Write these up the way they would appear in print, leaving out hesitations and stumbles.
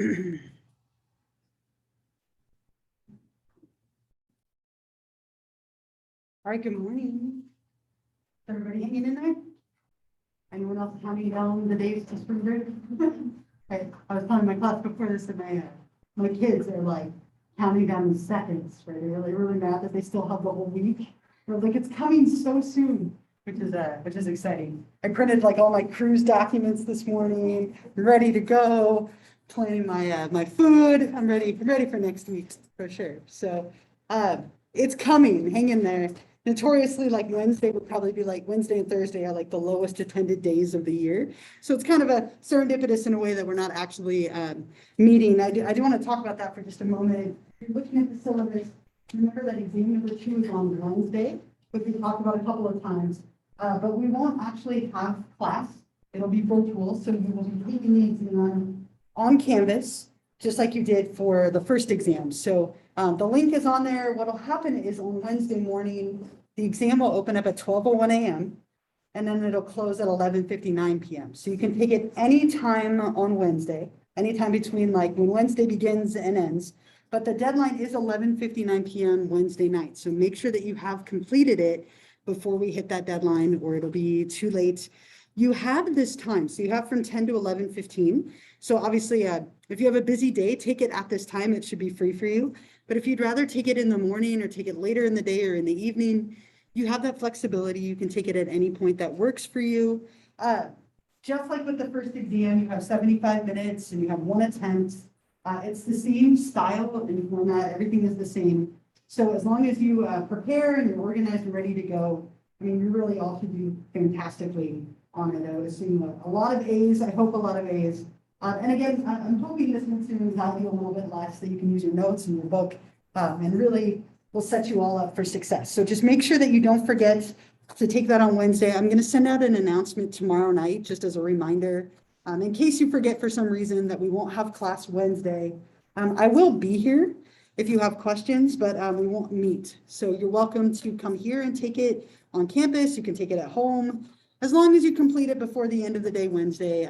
All right, good morning. Everybody hanging in there? Anyone else counting down the days to spring break? Okay, I was telling my class before this that my kids are like counting down the seconds, right? They're really mad that they still have the whole week. They're like, it's coming so soon, which is exciting. I printed like all my cruise documents this morning, ready to go, planning my food. I'm ready for next week for sure. So it's coming, hang in there. Notoriously, like Wednesday would probably be like Wednesday and Thursday are like the lowest attended days of the year. So it's kind of a serendipitous in a way that we're not actually meeting. I do want to talk about that for just a moment. If you're looking at the syllabus, remember that exam number 2 is on Wednesday, which we talked about a couple of times. But we won't actually have class. It'll be virtual, so you will be taking the exam on Canvas, just like you did for the first exam. So the link is on there. What'll happen is on Wednesday morning, the exam will open up at 12:01 a.m. and then it'll close at 11:59 p.m. So you can take it anytime on Wednesday, anytime between like when Wednesday begins and ends. But the deadline is 11:59 p.m. Wednesday night. So make sure that you have completed it before we hit that deadline or it'll be too late. You have this time. So you have from 10 to 11:15. So obviously, if you have a busy day, take it at this time. It should be free for you. But if you'd rather take it in the morning or take it later in the day or in the evening, you have that flexibility. You can take it at any point that works for you. Just like with the first exam, you have 75 minutes and you have one attempt. It's the same style and format. Everything is the same. So as long as you prepare and you're organized and ready to go, I mean, you really all should do fantastically on it. I would assume a lot of A's. I hope a lot of A's. And again, I'm hoping this makes your anxiety a little bit less, that you can use your notes and your book and really will set you all up for success. So just make sure that you don't forget to take that on Wednesday. I'm going to send out an announcement tomorrow night, just as a reminder, in case you forget for some reason that we won't have class Wednesday. I will be here if you have questions, but we won't meet. So you're welcome to come here and take it on campus. You can take it at home, as long as you complete it before the end of the day Wednesday.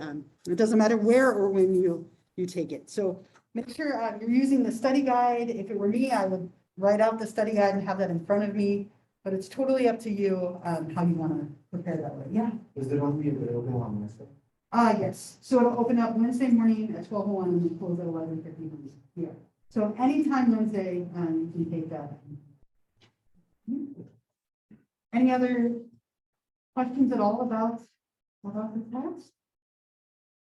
It doesn't matter where or when you take it. So make sure you're using the study guide. If it were me, I would write out the study guide and have that in front of me, but it's totally up to you how you want to prepare that way. Yeah. Is it only available on Wednesday? Yes. So it'll open up Wednesday morning at 12:01 and then close at 11:59. Yeah. So anytime Wednesday, you can take that. Any other questions at all about the test?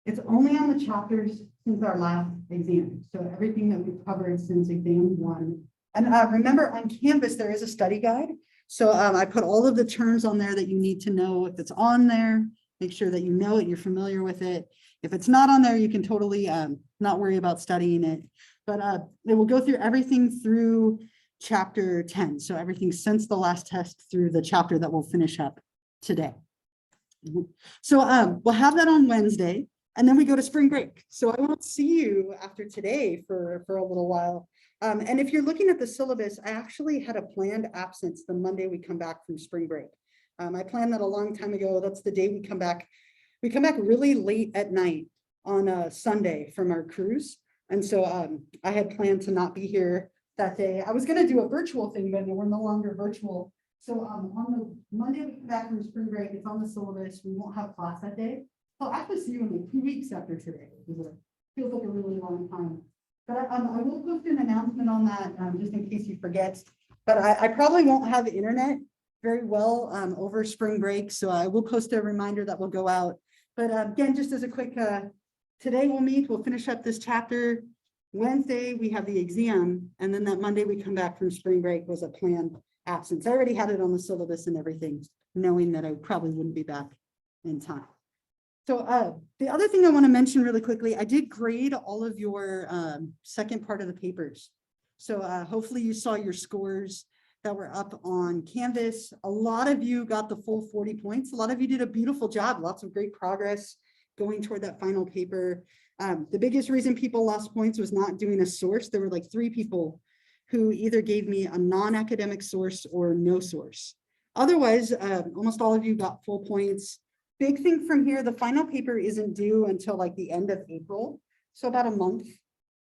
It's only on the chapters since our last exam. So everything that we've covered since exam 1. And remember, on Canvas, there is a study guide. So I put all of the terms on there that you need to know. If it's on there, make sure that you know it, you're familiar with it. If it's not on there, you can totally not worry about studying it. But it will go through everything through chapter 10. So everything since the last test through the chapter that we'll finish up today. So we'll have that on Wednesday, and then we go to spring break. So I won't see you after today for a little while. And if you're looking at the syllabus, I actually had a planned absence the Monday we come back from spring break. I planned that a long time ago. That's the day we come back. We come back really late at night on a Sunday from our cruise. And so I had planned to not be here that day. I was going to do a virtual thing, but we're no longer virtual. So on the Monday we come back from spring break, it's on the syllabus. We won't have class that day. I'll actually see you in like 2 weeks after today. It feels like a really long time. But I will post an announcement on that just in case you forget. But I probably won't have internet very well over spring break. So I will post a reminder that will go out. But again, just as a quick, today we'll finish up this chapter. Wednesday, we have the exam. And then that Monday we come back from spring break was a planned absence. I already had it on the syllabus and everything, knowing that I probably wouldn't be back in time. So the other thing I want to mention really quickly, I did grade all of your second part of the papers. So hopefully you saw your scores that were up on Canvas. A lot of you got the full 40 points. A lot of you did a beautiful job, lots of great progress going toward that final paper. The biggest reason people lost points was not doing a source. There were like 3 people who either gave me a non-academic source or no source. Otherwise, almost all of you got full points. Big thing from here, the final paper isn't due until like the end of April. So about a month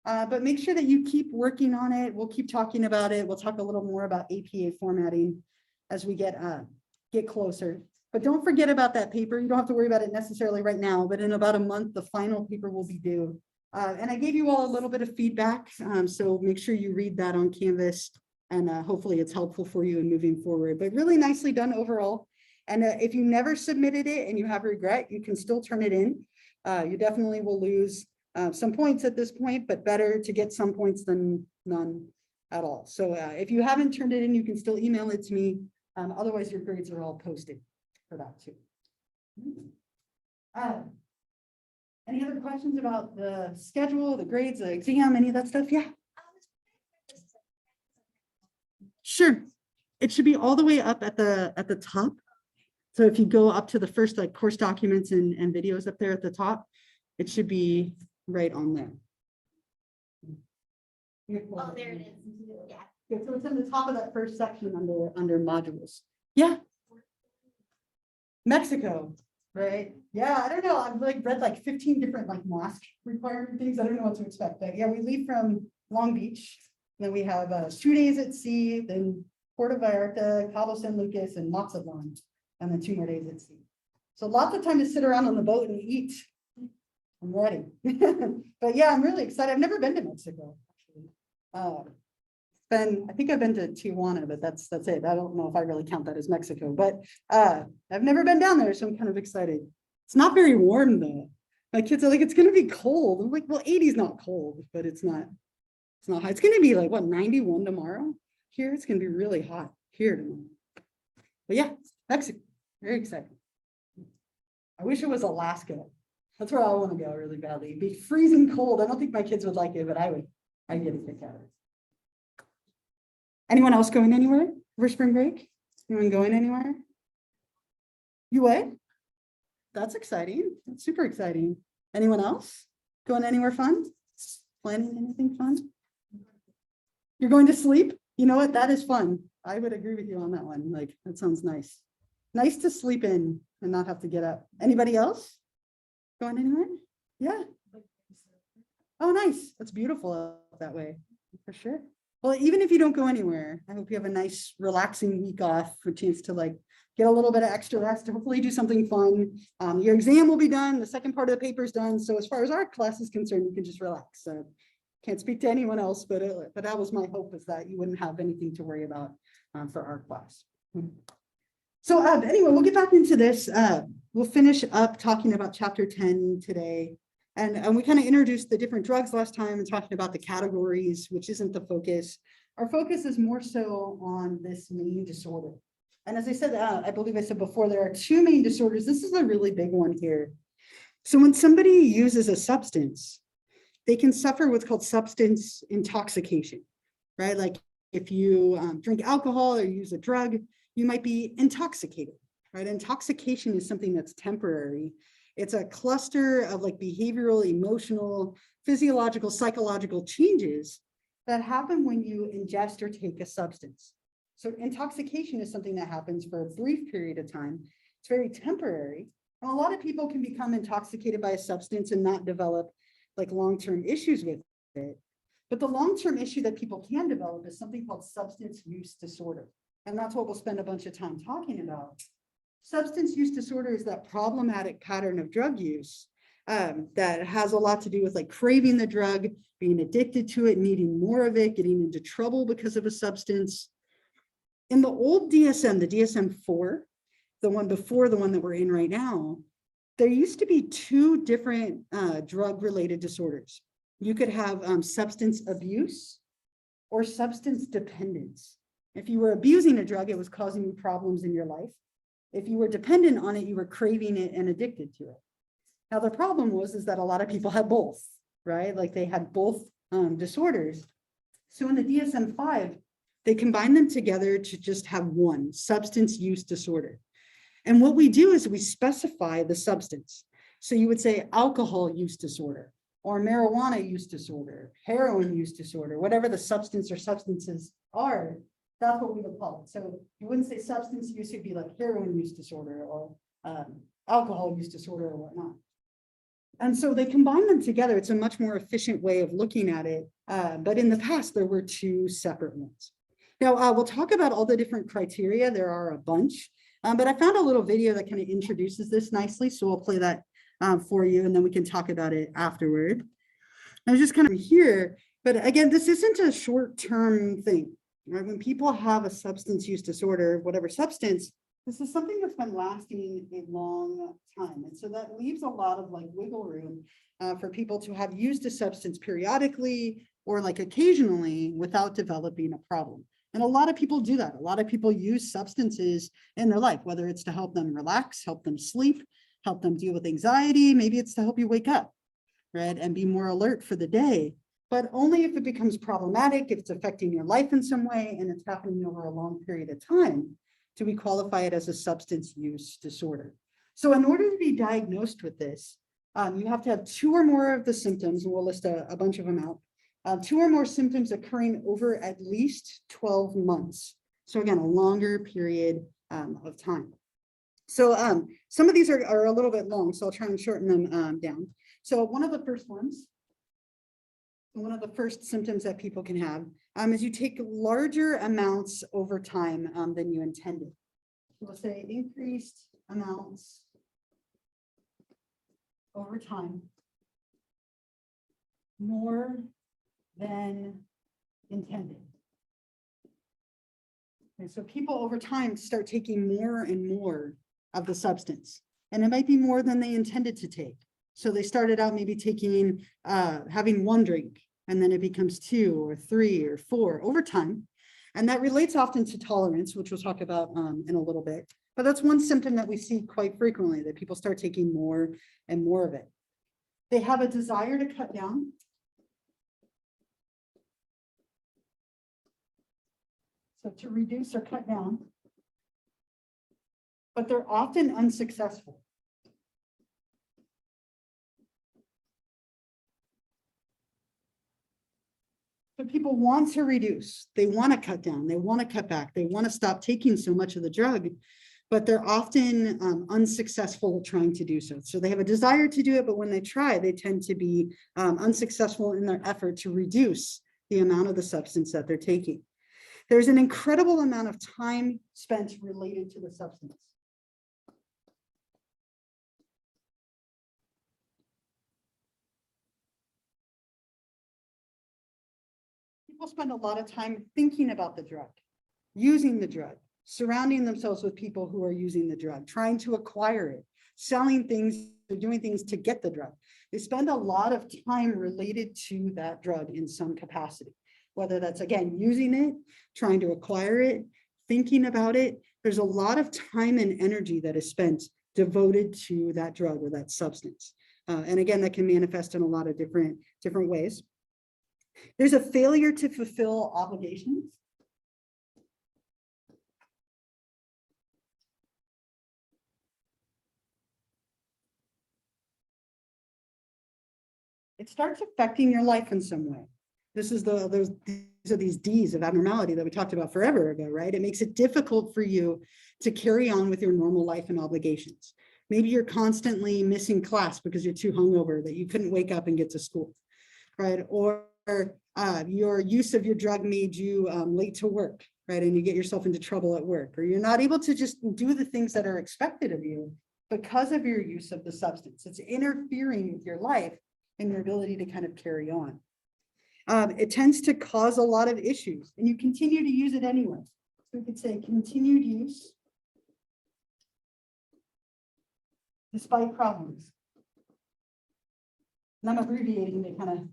But make sure that you keep working on it. We'll keep talking about it. We'll talk a little more about APA formatting as we get closer. But don't forget about that paper. You don't have to worry about it necessarily right now, but in about a month, the final paper will be due. And I gave you all a little bit of feedback, so make sure you read that on Canvas, and hopefully it's helpful for you in moving forward. But really nicely done overall. And if you never submitted it and you have regret, you can still turn it in. You definitely will lose some points at this point, but better to get some points than none at all. So if you haven't turned it in, you can still email it to me. Otherwise, your grades are all posted for that too. Any other questions about the schedule, the grades, the exam, any of that stuff? Yeah. Sure. It should be all the way up at the top. So if you go up to the first like course documents and videos up there at the top, it should be right on there. Oh, there it is. Yeah. Yeah, so it's in the top of that first section under modules. Yeah. Mexico, right? Yeah, I don't know. I've like read like 15 different like mask requirement things. I don't know what to expect. But yeah, we leave from Long Beach. Then we have 2 days at sea, then Puerto Vallarta, Cabo San Lucas, and Mazatlan, and then 2 more days at sea. So lots of time to sit around on the boat and eat. I'm ready. But yeah, I'm really excited. I've never been to Mexico, actually. I think I've been to Tijuana, but that's it. I don't know if I really count that as Mexico, but I've never been down there, so I'm kind of excited. It's not very warm though. My kids are like, it's gonna be cold. I'm like, well, 80 is not cold, but it's not high. It's gonna be like what, 91 tomorrow? Here it's gonna be really hot here tomorrow. But yeah, Mexico, very excited. I wish it was Alaska. That's where I want to go really badly. It'd be freezing cold. I don't think my kids would like it, but I'd get a kick out of it. Anyone else going anywhere for spring break? Anyone going anywhere? You what? That's exciting. That's super exciting. Anyone else going anywhere fun? Planning anything fun? You're going to sleep? You know what? That is fun. I would agree with you on that one. Like, that sounds nice. Nice to sleep in and not have to get up. Anybody else going anywhere? Yeah. Oh, nice. That's beautiful out that way for sure. Well, even if you don't go anywhere, I hope you have a nice relaxing week off for a chance to like get a little bit of extra rest, hopefully do something fun. Your exam will be done. The second part of the paper is done. So as far as our class is concerned, you can just relax. So can't speak to anyone else, but that was my hope, is that you wouldn't have anything to worry about for our class. So anyway, we'll get back into this. We'll finish up talking about chapter 10 today. And we kind of introduced the different drugs last time and talking about the categories, which isn't the focus. Our focus is more so on this main disorder. And as I said, I believe I said before, there are 2 main disorders. This is a really big one here. So when somebody uses a substance, they can suffer what's called substance intoxication, right? Like if you drink alcohol or use a drug, you might be intoxicated, right? Intoxication is something that's temporary. It's a cluster of like behavioral, emotional, physiological, psychological changes that happen when you ingest or take a substance. So intoxication is something that happens for a brief period of time. It's very temporary. And a lot of people can become intoxicated by a substance and not develop like long-term issues with it. But the long-term issue that people can develop is something called substance use disorder. And that's what we'll spend a bunch of time talking about. Substance use disorder is that problematic pattern of drug use that has a lot to do with like craving the drug, being addicted to it, needing more of it, getting into trouble because of a substance. In the old DSM, the DSM-4, the one before the one that we're in right now, there used to be 2 different drug-related disorders. You could have substance abuse or substance dependence. If you were abusing a drug, it was causing you problems in your life. If you were dependent on it, you were craving it and addicted to it. Now, the problem is that a lot of people had both, right? Like they had both disorders. So in the DSM-5, they combine them together to just have one, substance use disorder. And what we do is we specify the substance. So you would say alcohol use disorder, or marijuana use disorder, heroin use disorder, whatever the substance or substances are, that's what we would call it. So you wouldn't say substance use, it'd be like heroin use disorder or alcohol use disorder or whatnot. And so they combine them together. It's a much more efficient way of looking at it. But in the past, there were two separate ones. Now, we'll talk about all the different criteria. There are a bunch, but I found a little video that kind of introduces this nicely. So we'll play that for you, and then we can talk about it afterward. I was just kind of here, but again, this isn't a short-term thing, right? When people have a substance use disorder, whatever substance, this is something that's been lasting a long time. And so that leaves a lot of like wiggle room for people to have used a substance periodically or like occasionally without developing a problem. And a lot of people do that. A lot of people use substances in their life, whether it's to help them relax, help them sleep, help them deal with anxiety. Maybe it's to help you wake up, right? And be more alert for the day, but only if it becomes problematic, if it's affecting your life in some way, and it's happening over a long period of time, do we qualify it as a substance use disorder? So in order to be diagnosed with this, you have to have two or more of the symptoms, and we'll list a bunch of them out. Two or more symptoms occurring over at least 12 months. So again, a longer period of time. So some of these are a little bit long, so I'll try and shorten them down. So one of the first symptoms that people can have is you take larger amounts over time than you intended. We'll say increased amounts over time, more than intended. And so people over time start taking more and more of the substance, and it might be more than they intended to take. So they started out maybe taking, having one drink, and then it becomes 2 or 3 or 4 over time. And that relates often to tolerance, which we'll talk about in a little bit. But that's one symptom that we see quite frequently, that people start taking more and more of it. They have a desire to cut down. So to reduce or cut down, but they're often unsuccessful. So people want to reduce, they want to cut down, they want to cut back, they want to stop taking so much of the drug, but they're often unsuccessful trying to do so. So they have a desire to do it, but when they try, they tend to be unsuccessful in their effort to reduce the amount of the substance that they're taking. There's an incredible amount of time spent related to the substance. People spend a lot of time thinking about the drug, using the drug, surrounding themselves with people who are using the drug, trying to acquire it, selling things, or doing things to get the drug. They spend a lot of time related to that drug in some capacity, whether that's, again, using it, trying to acquire it, thinking about it. There's a lot of time and energy that is spent devoted to that drug or that substance. And again, that can manifest in a lot of different ways. There's a failure to fulfill obligations. It starts affecting your life in some way. This is these D's of abnormality that we talked about forever ago, right? It makes it difficult for you to carry on with your normal life and obligations. Maybe you're constantly missing class because you're too hungover that you couldn't wake up and get to school, right? Or your use of your drug made you late to work, right? And you get yourself into trouble at work, or you're not able to just do the things that are expected of you because of your use of the substance. It's interfering with your life and your ability to kind of carry on. It tends to cause a lot of issues, and you continue to use it anyway. So we could say continued use despite problems. And I'm abbreviating to kind of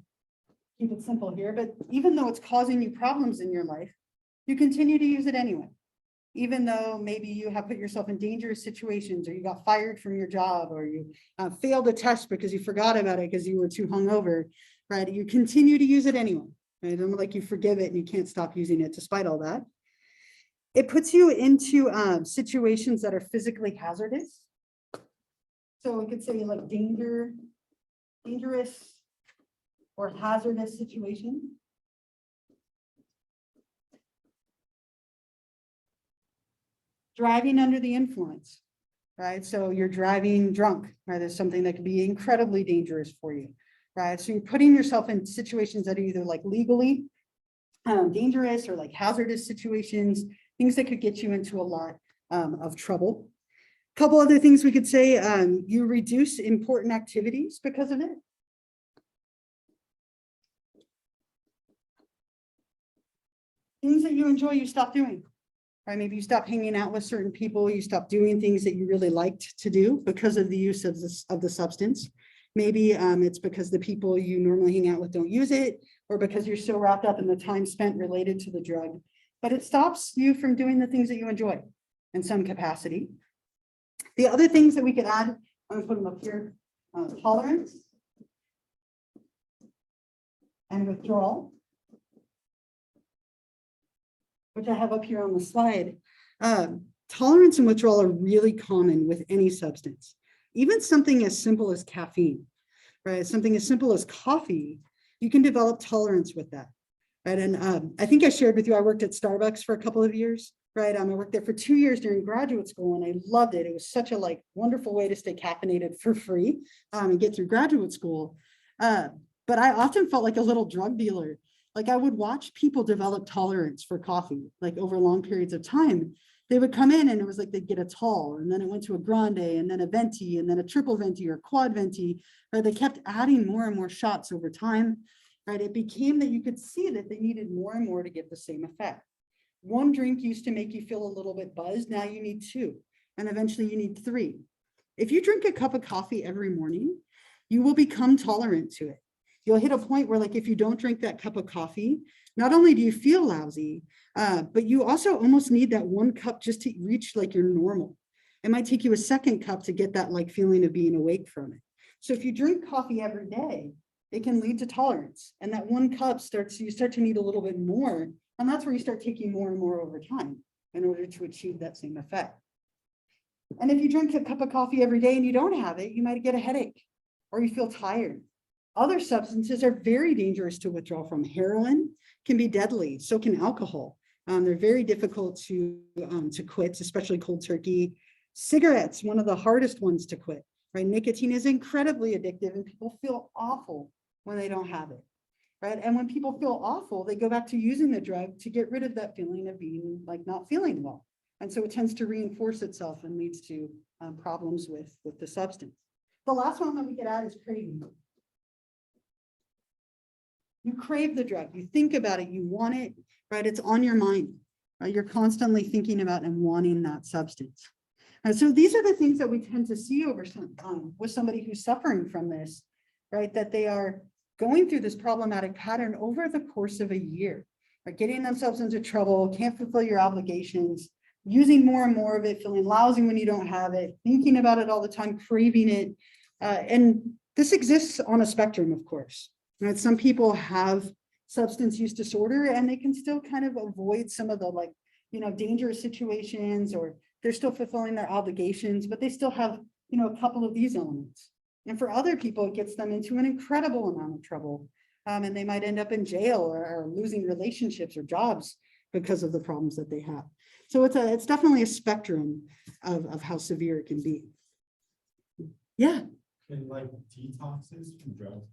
keep it simple here, but even though it's causing you problems in your life, you continue to use it anyway. Even though maybe you have put yourself in dangerous situations, or you got fired from your job, or you failed a test because you forgot about it because you were too hungover, right? You continue to use it anyway, right? It's like you forgive it and you can't stop using it despite all that. It puts you into situations that are physically hazardous. So we could say like dangerous or hazardous situation. Driving under the influence. right? So you're driving drunk, right? There's something that could be incredibly dangerous for you, right? So you're putting yourself in situations that are either like legally dangerous or like hazardous situations, things that could get you into a lot of trouble. Couple other things we could say, you reduce important activities because of it. Things that you enjoy, you stop doing, right? Maybe you stop hanging out with certain people, you stop doing things that you really liked to do because of the use of the substance. Maybe it's because the people you normally hang out with don't use it, or because you're so wrapped up in the time spent related to the drug, but it stops you from doing the things that you enjoy in some capacity. The other things that we could add, I'm gonna put them up here, tolerance and withdrawal, which I have up here on the slide. Tolerance and withdrawal are really common with any substance, even something as simple as caffeine, right? Something as simple as coffee, you can develop tolerance with that, right? And I think I shared with you, I worked at Starbucks for a couple of years, right? I worked there for 2 years during graduate school and I loved it. It was such a wonderful way to stay caffeinated for free and get through graduate school. But I often felt like a little drug dealer. Like I would watch people develop tolerance for coffee, like over long periods of time. They would come in and it was like they'd get a tall and then it went to a grande and then a venti and then a triple venti or quad venti, right? They kept adding more and more shots over time, right? It became that you could see that they needed more and more to get the same effect. One drink used to make you feel a little bit buzzed. Now you need 2, and eventually you need 3. If you drink a cup of coffee every morning, you will become tolerant to it. You'll hit a point where if you don't drink that cup of coffee, not only do you feel lousy, but you also almost need that 1 cup just to reach your normal. It might take you a second cup to get that feeling of being awake from it. So if you drink coffee every day, it can lead to tolerance. And that 1 cup you start to need a little bit more. And that's where you start taking more and more over time in order to achieve that same effect. And if you drink a cup of coffee every day and you don't have it, you might get a headache or you feel tired. Other substances are very dangerous to withdraw from. Heroin can be deadly, so can alcohol. They're very difficult to quit, especially cold turkey. Cigarettes, one of the hardest ones to quit, right? Nicotine is incredibly addictive and people feel awful when they don't have it, right? And when people feel awful, they go back to using the drug to get rid of that feeling of being not feeling well. And so it tends to reinforce itself and leads to problems with the substance. The last one that we could add is craving. You crave the drug, you think about it, you want it, right? It's on your mind, right? You're constantly thinking about and wanting that substance. And so these are the things that we tend to see over with somebody who's suffering from this, right? That they are going through this problematic pattern over the course of a year, right? Getting themselves into trouble, can't fulfill your obligations, using more and more of it, feeling lousy when you don't have it, thinking about it all the time, craving it. And this exists on a spectrum, of course. Right? Some people have substance use disorder and they can still kind of avoid some of the dangerous situations, or they're still fulfilling their obligations, but they still have, a couple of these elements. And for other people, it gets them into an incredible amount of trouble. And they might end up in jail or losing relationships or jobs because of the problems that they have. So it's definitely a spectrum of how severe it can be. Yeah. And detoxes from drugs.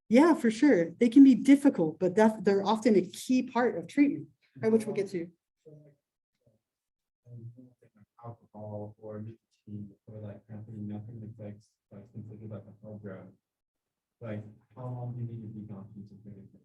Yeah, for sure. They can be difficult, but they're often a key part of treatment, right, which we'll get to. Alcohol or nicotine or caffeine, nothing affects considered a hard drug. How long do you need to detox it?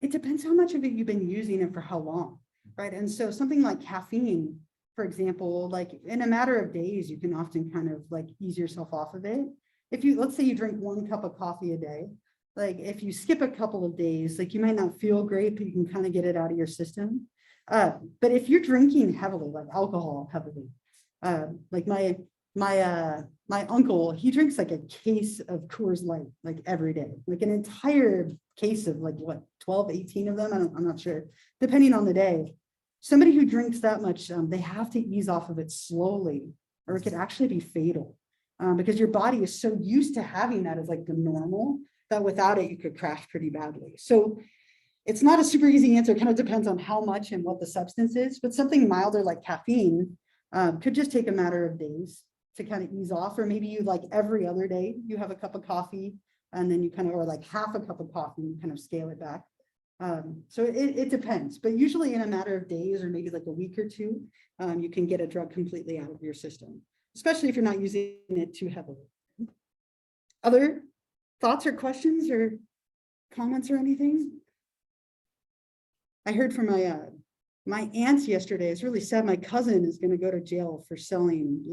It depends how much of it you've been using and for how long, right? And so something like caffeine, for example, in a matter of days, you can often kind of ease yourself off of it. If let's say you drink 1 cup of coffee a day, if you skip a couple of days, you might not feel great, but you can kind of get it out of your system. But if you're drinking heavily, alcohol heavily, my uncle, he drinks a case of Coors Light every day, an entire case of 12, 18 of them. I'm not sure, depending on the day. Somebody who drinks that much, they have to ease off of it slowly, or it could actually be fatal because your body is so used to having that as the normal that without it, you could crash pretty badly. So it's not a super easy answer. It kind of depends on how much and what the substance is, but something milder like caffeine could just take a matter of days. to kind of ease off, or maybe you like every other day, you have a cup of coffee and then you kind of, or like half a cup of coffee, and you kind of scale it back. So it depends, but usually in a matter of days or maybe like a week or two, you can get a drug completely out of your system, especially if you're not using it too heavily. Other thoughts or questions or comments or anything? I heard from my aunt yesterday. It's really sad. My cousin is going to go to jail for selling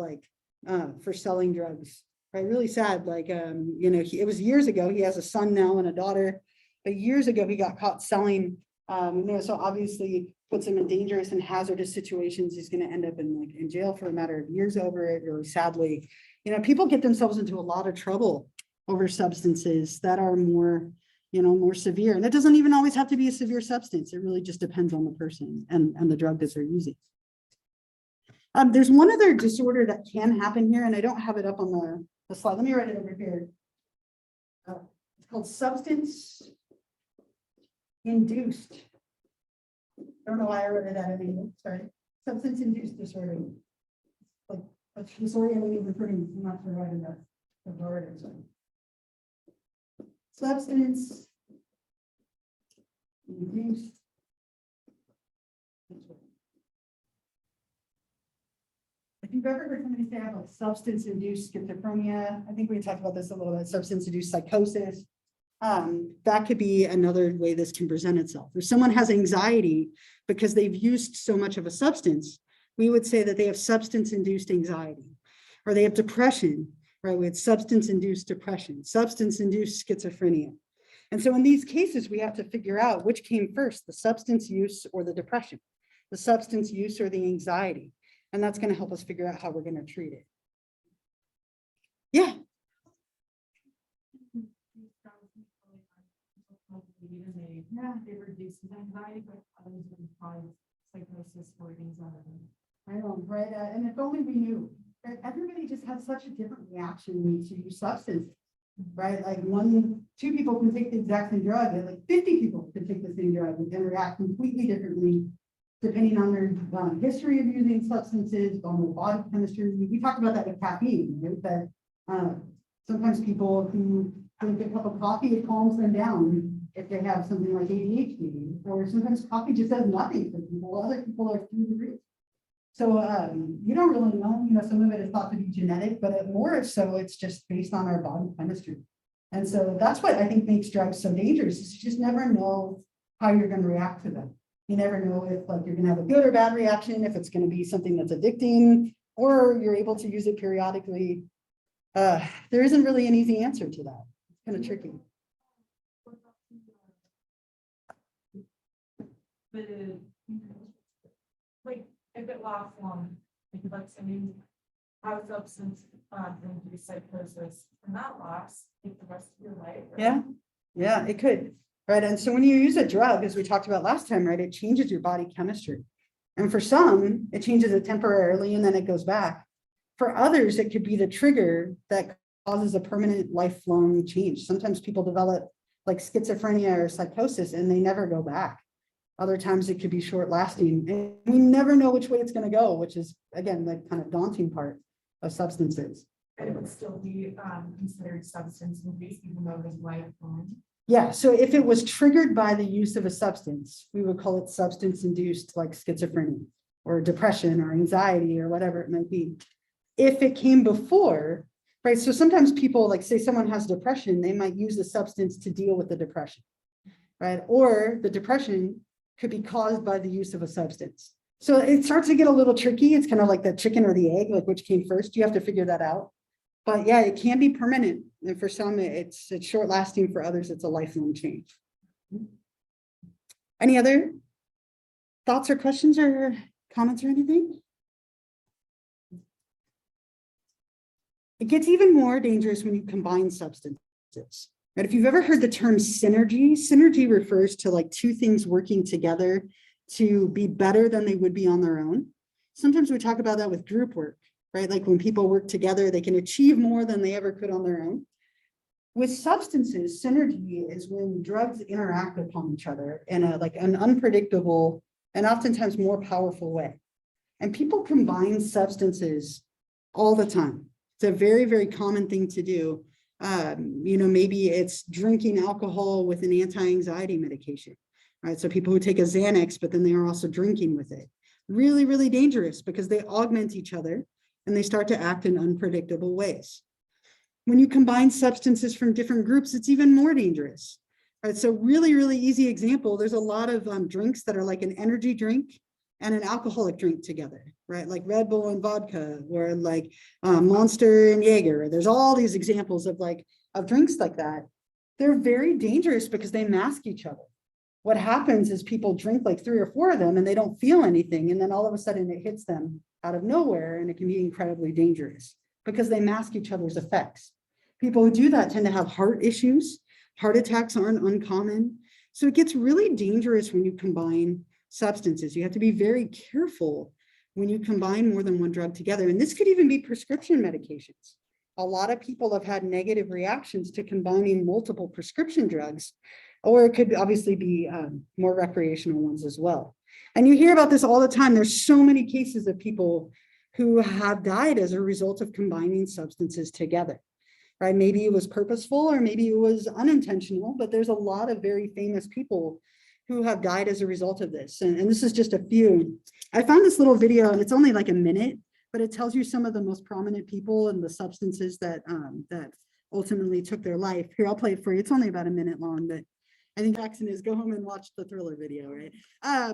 drugs. Right, really sad. Like, you know, it was years ago. He has a son now and a daughter, but years ago he got caught selling. You know, so obviously puts him in dangerous and hazardous situations. He's going to end up in jail for a matter of years over it. Really sadly, you know, people get themselves into a lot of trouble over substances that are more, you know, more severe. And it doesn't even always have to be a severe substance. It really just depends on the person and the drug that they're using. There's one other disorder that can happen here, and I don't have it up on the slide. Let me write it over here. It's called substance induced. I don't know why I wrote it out of English. Sorry. Substance induced disorder. Like a disorienting recruiting. I'm not sure why the word is. Substance induced. If you've ever heard somebody say I have like substance-induced schizophrenia, I think we talked about this a little bit, substance-induced psychosis. That could be another way this can present itself. If someone has anxiety because they've used so much of a substance, we would say that they have substance-induced anxiety, or they have depression, right? We had substance-induced depression, substance-induced schizophrenia. And so in these cases, we have to figure out which came first, the substance use or the depression, the substance use or the anxiety. And that's going to help us figure out how we're going to treat it. Yeah. Yeah, they reduce anxiety, but others would cause psychosis or anxiety. I know, right? And if only we knew. Everybody just has such a different reaction to substance, right? Like two people can take the exact same drug, and like 50 people can take the same drug and react completely differently, depending on their history of using substances, on their body chemistry. We talked about that with caffeine, right? That sometimes people who drink a cup of coffee, it calms them down if they have something like ADHD, or sometimes coffee just does nothing for people. Other people are through the roof. So you don't really know, you know, some of it is thought to be genetic, but more so it's just based on our body chemistry. And so that's what I think makes drugs so dangerous, is you just never know how you're going to react to them. You never know if like you're going to have a good or bad reaction, if it's going to be something that's addicting, or you're able to use it periodically. There isn't really an easy answer to that. It's kind of tricky. But like if it lasts long, like something has substance induced psychosis, and that lasts like the rest of your life. Right? Yeah, it could. Right. And so when you use a drug, as we talked about last time, right, it changes your body chemistry. And for some, it changes it temporarily and then it goes back. For others, it could be the trigger that causes a permanent lifelong change. Sometimes people develop like schizophrenia or psychosis and they never go back. Other times it could be short lasting. And we never know which way it's going to go, which is, again, the kind of daunting part of substances. And it would still be considered substance abuse, even though it was lifelong. Yeah, so if it was triggered by the use of a substance, we would call it substance induced, like schizophrenia or depression or anxiety or whatever it might be. If it came before, right? So sometimes people, like say someone has depression, they might use the substance to deal with the depression, right? Or the depression could be caused by the use of a substance. So it starts to get a little tricky. It's kind of like the chicken or the egg, like which came first. You have to figure that out. But yeah, it can be permanent. And for some, it's short lasting. For others, it's a lifelong change. Any other thoughts or questions or comments or anything? It gets even more dangerous when you combine substances. Right? If you've ever heard the term synergy, synergy refers to like two things working together to be better than they would be on their own. Sometimes we talk about that with group work, right? Like when people work together, they can achieve more than they ever could on their own. With substances, synergy is when drugs interact upon each other in an unpredictable and oftentimes more powerful way. And people combine substances all the time. It's a very, very common thing to do. Maybe it's drinking alcohol with an anti-anxiety medication, right? So people who take a Xanax, but then they are also drinking with it. Really, really dangerous because they augment each other and they start to act in unpredictable ways. When you combine substances from different groups, it's even more dangerous. Right, so really, really easy example. There's a lot of drinks that are like an energy drink and an alcoholic drink together, right? Like Red Bull and vodka, or like Monster and Jaeger. There's all these examples of drinks like that. They're very dangerous because they mask each other. What happens is people drink like 3 or 4 of them and they don't feel anything. And then all of a sudden it hits them out of nowhere, and it can be incredibly dangerous because they mask each other's effects. People who do that tend to have heart issues. Heart attacks aren't uncommon. So it gets really dangerous when you combine substances. You have to be very careful when you combine more than one drug together. And this could even be prescription medications. A lot of people have had negative reactions to combining multiple prescription drugs, or it could obviously be more recreational ones as well. And you hear about this all the time. There's so many cases of people who have died as a result of combining substances together. Right? Maybe it was purposeful or maybe it was unintentional, but there's a lot of very famous people who have died as a result of this. And this is just a few. I found this little video and it's only like a minute, but it tells you some of the most prominent people and the substances that ultimately took their life. Here, I'll play it for you. It's only about a minute long, but I think action is go home and watch the Thriller video, right?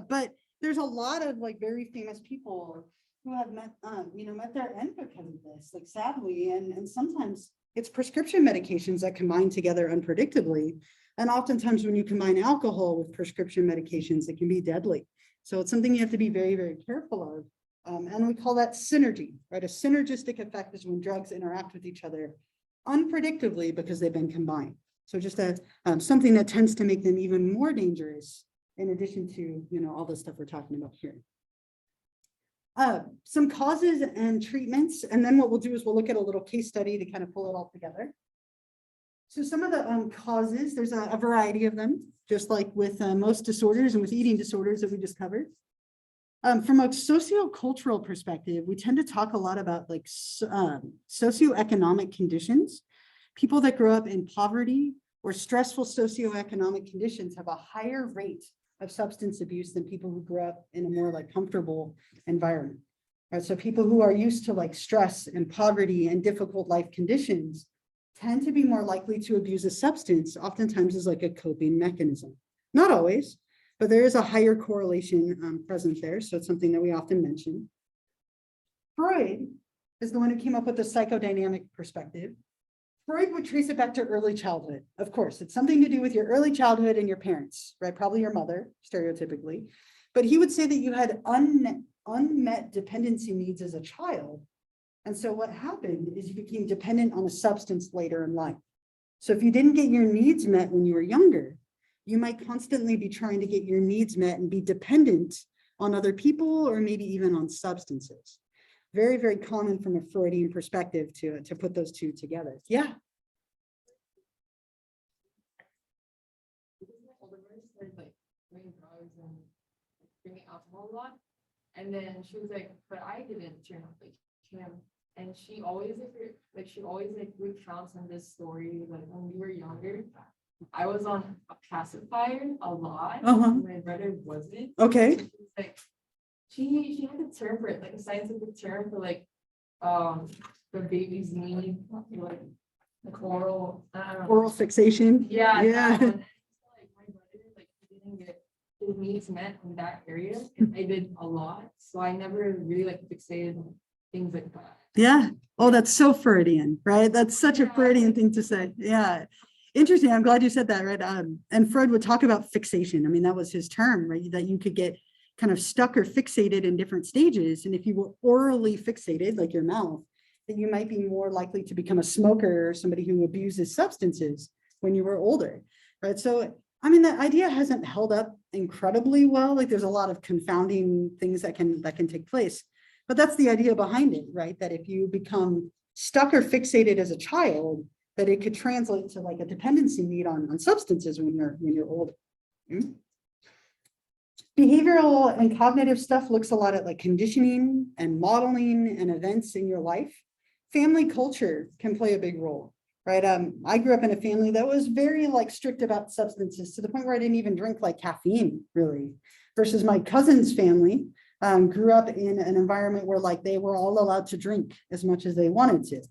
But there's a lot of like very famous people who have met their end because of this, like sadly, and sometimes it's prescription medications that combine together unpredictably. And oftentimes when you combine alcohol with prescription medications, it can be deadly. So it's something you have to be very, very careful of. And we call that synergy, right? A synergistic effect is when drugs interact with each other unpredictably because they've been combined. So just something that tends to make them even more dangerous in addition to, all the stuff we're talking about here. Some causes and treatments, and then what we'll do is we'll look at a little case study to kind of pull it all together. So some of the causes, there's a variety of them, just like with most disorders and with eating disorders that we just covered. From a sociocultural perspective, we tend to talk a lot about like socioeconomic conditions. People that grow up in poverty or stressful socioeconomic conditions have a higher rate of substance abuse than people who grew up in a more like comfortable environment. Right? So people who are used to like stress and poverty and difficult life conditions tend to be more likely to abuse a substance, oftentimes as like a coping mechanism. Not always, but there is a higher correlation present there. So it's something that we often mention. Freud is the one who came up with the psychodynamic perspective. Freud would trace it back to early childhood. Of course, it's something to do with your early childhood and your parents, right? Probably your mother, stereotypically. But he would say that you had unmet dependency needs as a child. And so what happened is you became dependent on a substance later in life. So if you didn't get your needs met when you were younger, you might constantly be trying to get your needs met and be dependent on other people or maybe even on substances. Very, very common from a Freudian perspective to put those two together. Yeah. Like doing drugs and drinking alcohol a lot, and then she was like, "But I didn't turn out like him." And she always recounts on this story like when we were younger. I was on a pacifier a lot. My brother wasn't. Okay. So she was like, she had a term for it, like a scientific term for like the baby's need, like Oral fixation. Yeah. Yeah. Like my brother, like he didn't get his needs met in that area, and I did a lot, so I never really like fixated on things like that. Yeah. Oh, that's so Freudian, right? That's such a Freudian thing to say. Yeah. Interesting. I'm glad you said that, right? And Freud would talk about fixation. I mean, that was his term, right? That you could get kind of stuck or fixated in different stages. And if you were orally fixated, like your mouth, then you might be more likely to become a smoker or somebody who abuses substances when you were older, right? So, I mean, the idea hasn't held up incredibly well. Like there's a lot of confounding things that can take place. But that's the idea behind it, right? That if you become stuck or fixated as a child, that it could translate to like a dependency need on substances when you're older. Behavioral and cognitive stuff looks a lot at like conditioning and modeling and events in your life. Family culture can play a big role, right? I grew up in a family that was very like strict about substances to the point where I didn't even drink like caffeine really, versus my cousin's family grew up in an environment where like they were all allowed to drink as much as they wanted to,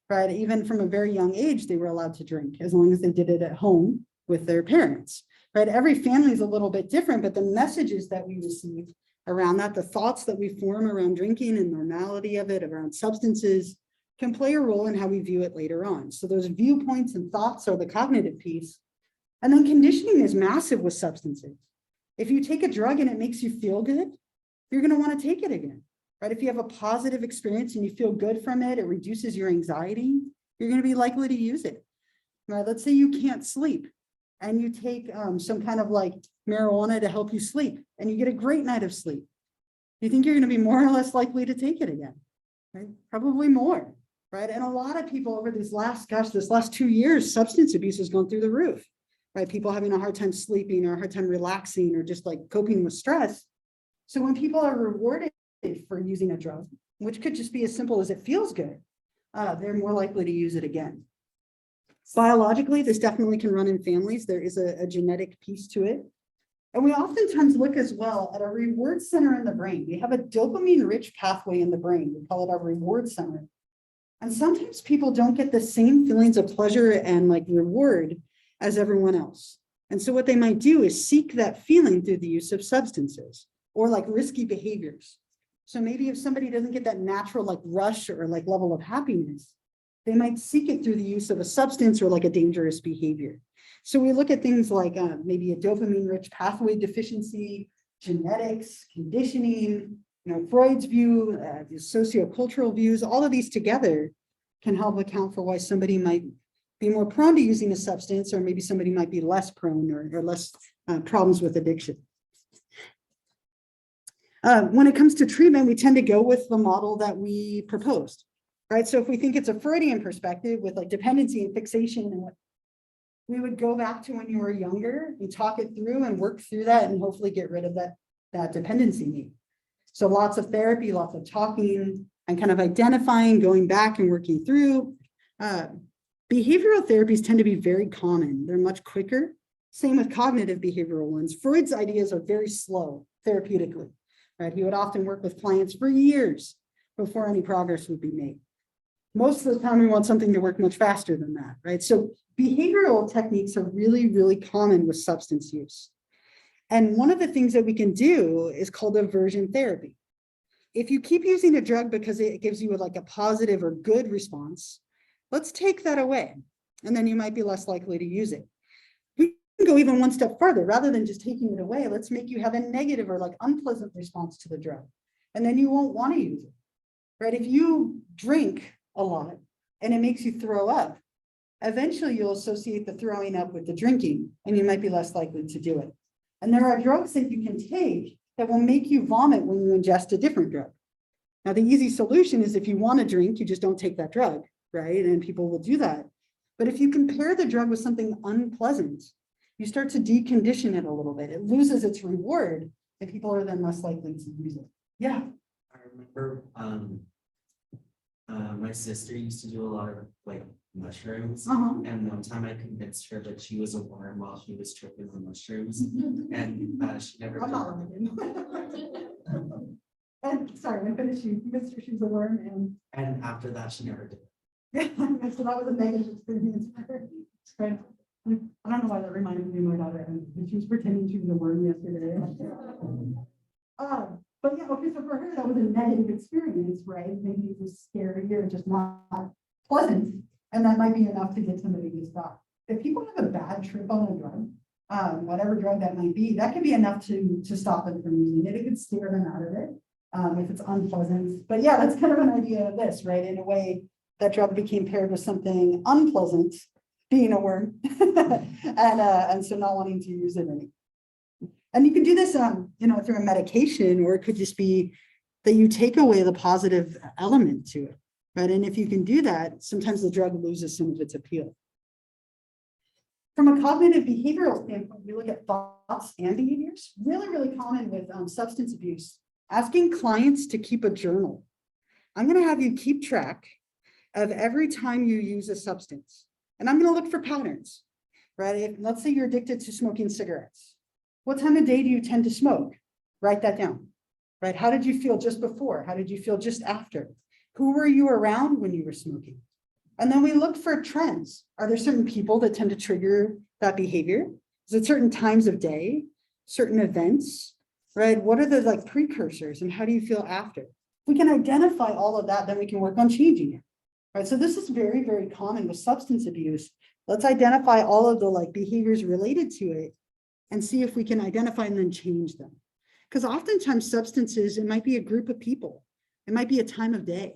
right? Even from a very young age, they were allowed to drink as long as they did it at home with their parents. Right, every family is a little bit different, but the messages that we receive around that, the thoughts that we form around drinking and normality of it, around substances, can play a role in how we view it later on. So those viewpoints and thoughts are the cognitive piece. And then conditioning is massive with substances. If you take a drug and it makes you feel good, you're going to want to take it again, right? If you have a positive experience and you feel good from it, it reduces your anxiety, you're going to be likely to use it, right? Let's say you can't sleep, and you take some kind of like marijuana to help you sleep, and you get a great night of sleep. You think you're going to be more or less likely to take it again, right? Probably more, right? And a lot of people over this last 2 years, substance abuse has gone through the roof, right? People having a hard time sleeping or a hard time relaxing or just like coping with stress. So when people are rewarded for using a drug, which could just be as simple as it feels good, they're more likely to use it again. Biologically, this definitely can run in families. There is a genetic piece to it. And we oftentimes look as well at a reward center in the brain. We have a dopamine-rich pathway in the brain. We call it our reward center. And sometimes people don't get the same feelings of pleasure and like reward as everyone else. And so what they might do is seek that feeling through the use of substances or like risky behaviors. So maybe if somebody doesn't get that natural like rush or like level of happiness, they might seek it through the use of a substance or like a dangerous behavior. So we look at things like maybe a dopamine-rich pathway deficiency, genetics, conditioning, Freud's view, the sociocultural views, all of these together can help account for why somebody might be more prone to using a substance, or maybe somebody might be less prone or less problems with addiction. When it comes to treatment, we tend to go with the model that we proposed. Right. So if we think it's a Freudian perspective with like dependency and fixation, and what we would go back to when you were younger and talk it through and work through that and hopefully get rid of that dependency need. So lots of therapy, lots of talking and kind of identifying, going back and working through. Behavioral therapies tend to be very common. They're much quicker. Same with cognitive behavioral ones. Freud's ideas are very slow therapeutically. Right. He would often work with clients for years before any progress would be made. Most of the time, we want something to work much faster than that, right? So behavioral techniques are really, really common with substance use. And one of the things that we can do is called aversion therapy. If you keep using a drug because it gives you like a positive or good response, let's take that away. And then you might be less likely to use it. We can go even one step further. Rather than just taking it away, let's make you have a negative or like unpleasant response to the drug. And then you won't want to use it, right? If you drink a lot and it makes you throw up, eventually you'll associate the throwing up with the drinking, and you might be less likely to do it. And there are drugs that you can take that will make you vomit when you ingest a different drug. Now, the easy solution is if you want to drink, you just don't take that drug, right? And people will do that. But if you compare the drug with something unpleasant, you start to decondition it a little bit. It loses its reward, and people are then less likely to use it. Yeah. I remember my sister used to do a lot of like mushrooms. And one time I convinced her that she was a worm while she was tripping on mushrooms. And she never I'm not did. And sorry, I finished you. Mr. She's a worm, And after that, she never did. so that was a negative experience for her. Right. I don't know why that reminded me of my daughter, and she was pretending she was a worm yesterday. But yeah, okay, so for her, that was a negative experience, right? Maybe it was scary or just not pleasant, and that might be enough to get somebody to stop. If people have a bad trip on a drug, whatever drug that might be, that could be enough to stop them from using it. It could scare them out of it if it's unpleasant. But yeah, that's kind of an idea of this, right? In a way, that drug became paired with something unpleasant, being a worm, and so not wanting to use it anymore. And you can do this, through a medication, or it could just be that you take away the positive element to it, right? And if you can do that, sometimes the drug loses some of its appeal. From a cognitive behavioral standpoint, we look at thoughts and behaviors, really, really common with substance abuse. Asking clients to keep a journal. I'm going to have you keep track of every time you use a substance. And I'm going to look for patterns, right? Let's say you're addicted to smoking cigarettes. What time of day do you tend to smoke? Write that down, right? How did you feel just before? How did you feel just after? Who were you around when you were smoking? And then we look for trends. Are there certain people that tend to trigger that behavior? Is it certain times of day, certain events, right? What are the like precursors and how do you feel after? If we can identify all of that, then we can work on changing it, right? So this is very, very common with substance abuse. Let's identify all of the like behaviors related to it and see if we can identify and then change them. Because oftentimes substances, it might be a group of people. It might be a time of day,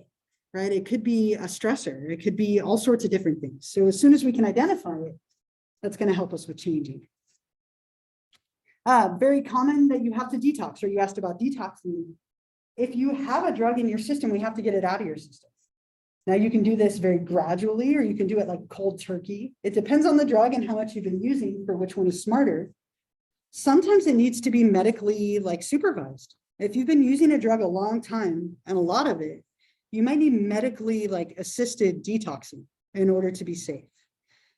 right? It could be a stressor. It could be all sorts of different things. So as soon as we can identify it, that's going to help us with changing. Very common that you have to detox, or you asked about detoxing. If you have a drug in your system, we have to get it out of your system. Now you can do this very gradually, or you can do it like cold turkey. It depends on the drug and how much you've been using for which one is smarter. Sometimes it needs to be medically like supervised. If you've been using a drug a long time and a lot of it, you might need medically like assisted detoxing in order to be safe,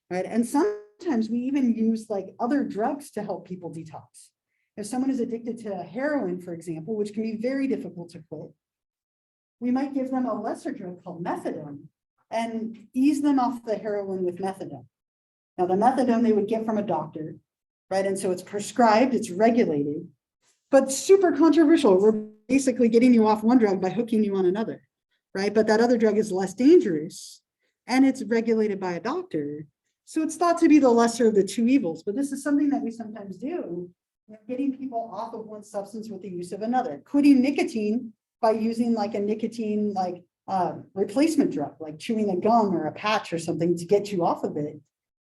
right? And sometimes we even use like other drugs to help people detox. If someone is addicted to heroin, for example, which can be very difficult to quit, we might give them a lesser drug called methadone and ease them off the heroin with methadone. Now the methadone they would get from a doctor, right? And so it's prescribed, it's regulated, but super controversial. We're basically getting you off one drug by hooking you on another, right? But that other drug is less dangerous and it's regulated by a doctor. So it's thought to be the lesser of the two evils, but this is something that we sometimes do, getting people off of one substance with the use of another, quitting nicotine by using like a nicotine like replacement drug, like chewing a gum or a patch or something to get you off of it.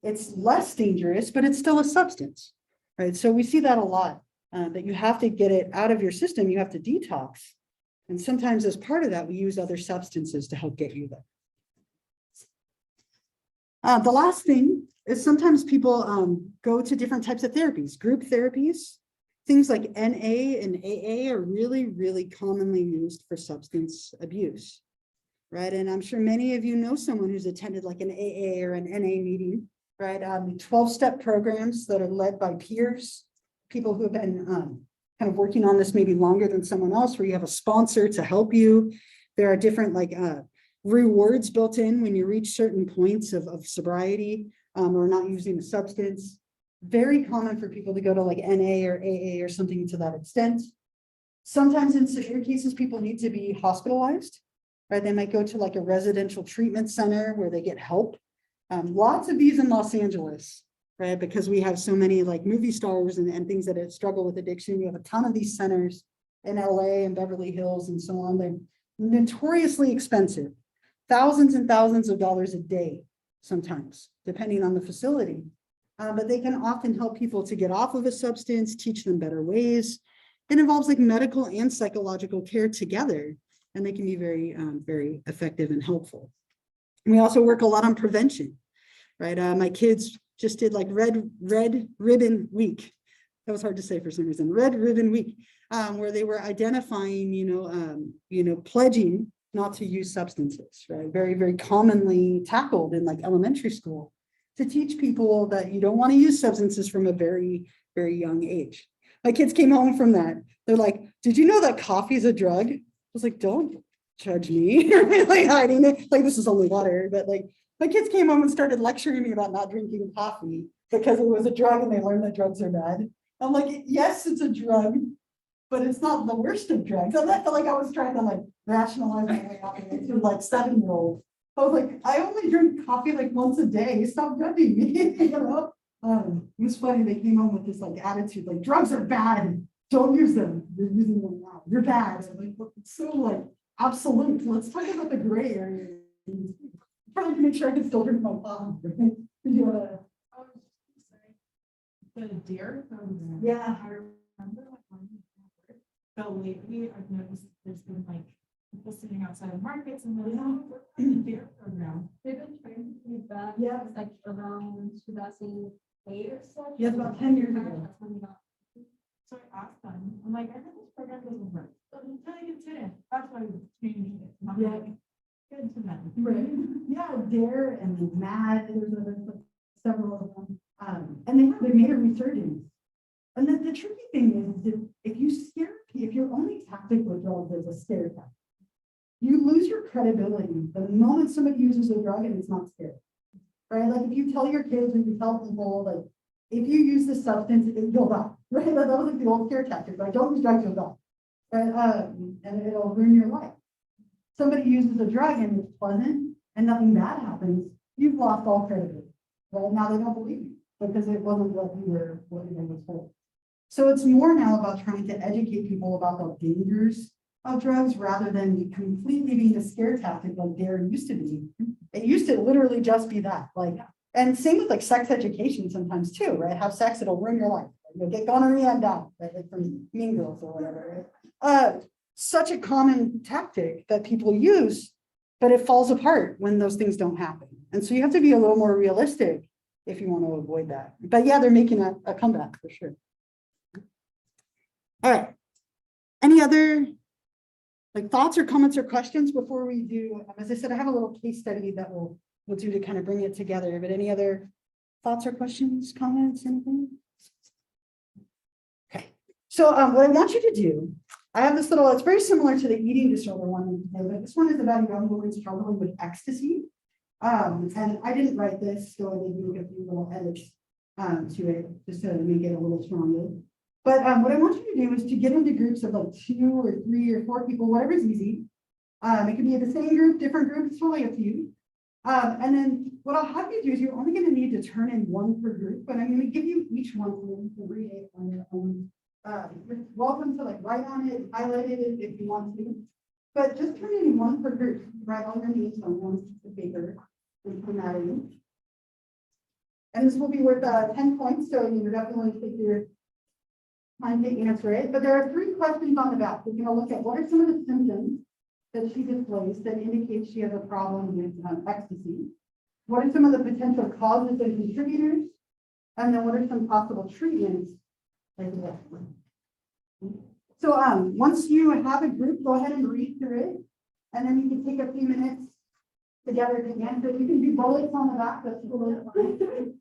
It's less dangerous, but it's still a substance, right? So we see that a lot, that you have to get it out of your system, you have to detox. And sometimes as part of that, we use other substances to help get you there. The last thing is sometimes people go to different types of therapies, group therapies. Things like NA and AA are really, really commonly used for substance abuse, right? And I'm sure many of you know someone who's attended like an AA or an NA meeting, right? 12-step programs that are led by peers, people who have been kind of working on this maybe longer than someone else, where you have a sponsor to help you. There are different like rewards built in when you reach certain points of sobriety or not using a substance. Very common for people to go to like NA or AA or something to that extent. Sometimes in severe cases, people need to be hospitalized, right? They might go to like a residential treatment center where they get help. Lots of these in Los Angeles, right? Because we have so many like movie stars and things that struggle with addiction. We have a ton of these centers in LA and Beverly Hills and so on. They're notoriously expensive, thousands and thousands of dollars a day, sometimes, depending on the facility. But they can often help people to get off of a substance, teach them better ways. It involves like medical and psychological care together, and they can be very, very effective and helpful. We also work a lot on prevention, right? My kids just did like Red Ribbon Week. That was hard to say for some reason. Red Ribbon Week, where they were identifying, pledging not to use substances, right? Very, very commonly tackled in like elementary school, to teach people that you don't want to use substances from a very, very young age. My kids came home from that. They're like, did you know that coffee is a drug? I was like, don't judge me. You're really hiding it. Like, this is only water. But like, my kids came home and started lecturing me about not drinking coffee because it was a drug and they learned that drugs are bad. I'm like, yes, it's a drug, but it's not the worst of drugs. And I felt like I was trying to like rationalize my way out of it to like 7-year-old. I was like, I only drink coffee like once a day. Stop judging me, you know? It was funny. They came home with this like attitude, like drugs are bad. Don't use them. You're using them now. You're bad. I'm like, look, it's so like absolute. Let's talk about the gray area. Trying to make sure I can still drink my coffee. Yeah. The deer program. Yeah. I remember like when we work, but lately I've noticed there's been like people sitting outside of markets and they're like, the deer program. They've been trying to do that. Yeah. Like around 2000, 8 or so. Yes, about 10 years ago. So I asked them, I'm like, I think this program doesn't work. So until I get in, that's why we changed it. I'm Yeah. like, good to know. Right. Yeah, Dare and then Mad, there's several of them. And they made a resurgence. And then the tricky thing is if you scare, if your only tactic with drugs is a scare tactic, you lose your credibility the moment somebody uses a drug and it's not scary. Right? Like if you tell your kids or you tell people, like, if you use this substance, you'll die. Right? That was like the old scare tactic, right? Don't use drugs, you'll die. Right? And it'll ruin your life. Somebody uses a drug and it's pleasant and nothing bad happens, you've lost all credibility. Well, now they don't believe you because it wasn't what you were told. So it's more now about trying to educate people about the dangers of drugs rather than completely being a scare tactic like Dare used to be. It used to literally just be that, like, and same with like sex education sometimes too, right? Have sex, it'll ruin your life. You'll get gonorrhea and die, right? Like from Mean Girls or whatever, right? Such a common tactic that people use, but it falls apart when those things don't happen. And so you have to be a little more realistic if you want to avoid that. But yeah, they're making a comeback for sure. All right. Any other like thoughts or comments or questions before we do? As I said, I have a little case study that we'll do to kind of bring it together. But any other thoughts or questions, comments, anything? Okay. So what I want you to do, I have this little, it's very similar to the eating disorder one, but this one is about a young woman struggling with ecstasy. And I didn't write this, so I did make a few little edits to it just to make it a little stronger. But what I want you to do is to get into groups of like 2 or 3 or 4 people, whatever is easy. It can be the same group, different groups, totally up to you. And then what I'll have you do is you're only going to need to turn in 1 per group, but I'm going to give you each one so you can read it on your own. You're welcome to like write on it, highlight it if you want to, but just turn in 1 per group, write all your names on 1 piece of paper and put that in. And this will be worth 10 points, so you definitely take your time to answer it. But there are 3 questions on the back. We're going to look at what are some of the symptoms that she displays that indicate she has a problem with ecstasy. What are some of the potential causes and contributors? And then what are some possible treatments? So once you have a group, go ahead and read through it, and then you can take a few minutes together to answer. You can do bullets on the back, that's totally fine.